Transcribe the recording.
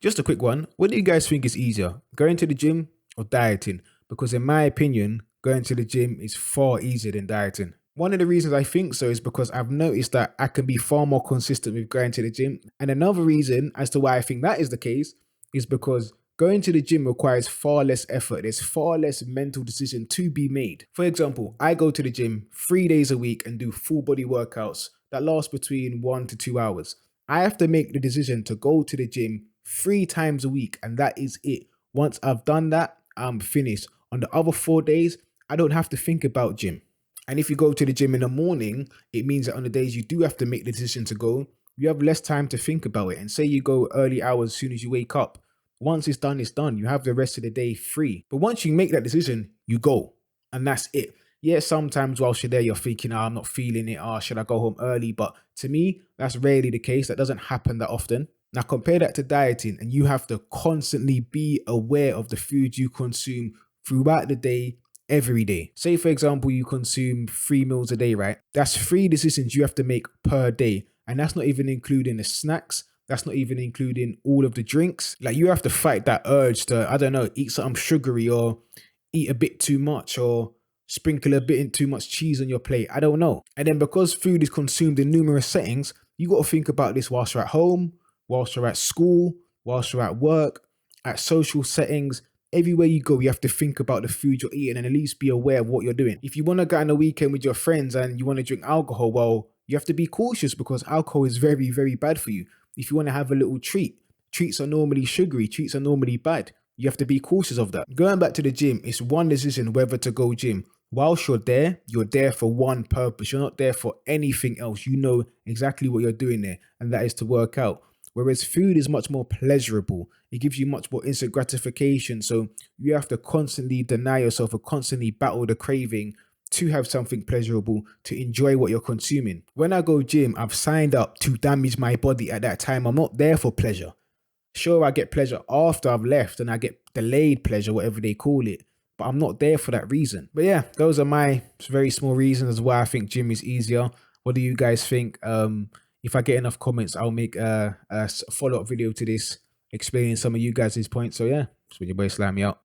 Just a quick one. What do you guys think is easier, going to the gym or dieting? Because in my opinion, going to the gym is far easier than dieting. One of the reasons I think so is because I've noticed that I can be far more consistent with going to the gym. And another reason as to why I think that is the case is because going to the gym requires far less effort. There's far less mental decision to be made. For example, I go to the gym 3 days a week and do full body workouts that last between 1 to 2 hours. I have to make the decision to go to the gym 3 times a week, and that is it. Once I've done that, I'm finished. On the other 4 days, I don't have to think about gym. And if you go to the gym in the morning, it means that on the days you do have to make the decision to go, you have less time to think about it. And say you go early hours as soon as you wake up. Once it's done, it's done. You have the rest of the day free. But once you make that decision, you go. And that's it. Yeah, sometimes whilst you're there, you're thinking, I'm not feeling it. Should I go home early? But to me, that's rarely the case. That doesn't happen that often. Now compare that to dieting, and you have to constantly be aware of the food you consume throughout the day, every day. Say, for example, you consume 3 meals a day, right? That's 3 decisions you have to make per day. And that's not even including the snacks. That's not even including all of the drinks. Like, you have to fight that urge to, I don't know, eat something sugary or eat a bit too much or sprinkle a bit in too much cheese on your plate. I don't know. And then because food is consumed in numerous settings, you got to think about this whilst you're at home, whilst you're at school, whilst you're at work, at social settings. Everywhere you go, you have to think about the food you're eating and at least be aware of what you're doing. If you want to go on a weekend with your friends and you want to drink alcohol, well, you have to be cautious because alcohol is very, very bad for you. If you want to have a little treat, treats are normally sugary, treats are normally bad. You have to be cautious of that. Going back to the gym, it's one decision whether to go gym. Whilst you're there for one purpose. You're not there for anything else. You know exactly what you're doing there, and that is to work out. Whereas food is much more pleasurable. It gives you much more instant gratification. So you have to constantly deny yourself or constantly battle the craving to have something pleasurable, to enjoy what you're consuming. When I go gym, I've signed up to damage my body at that time. I'm not there for pleasure. Sure, I get pleasure after I've left and I get delayed pleasure, whatever they call it. But I'm not there for that reason. But yeah, those are my very small reasons why I think gym is easier. What do you guys think? If I get enough comments, I'll make a follow-up video to this explaining some of you guys' points. So yeah, that's when your boy Slime me out.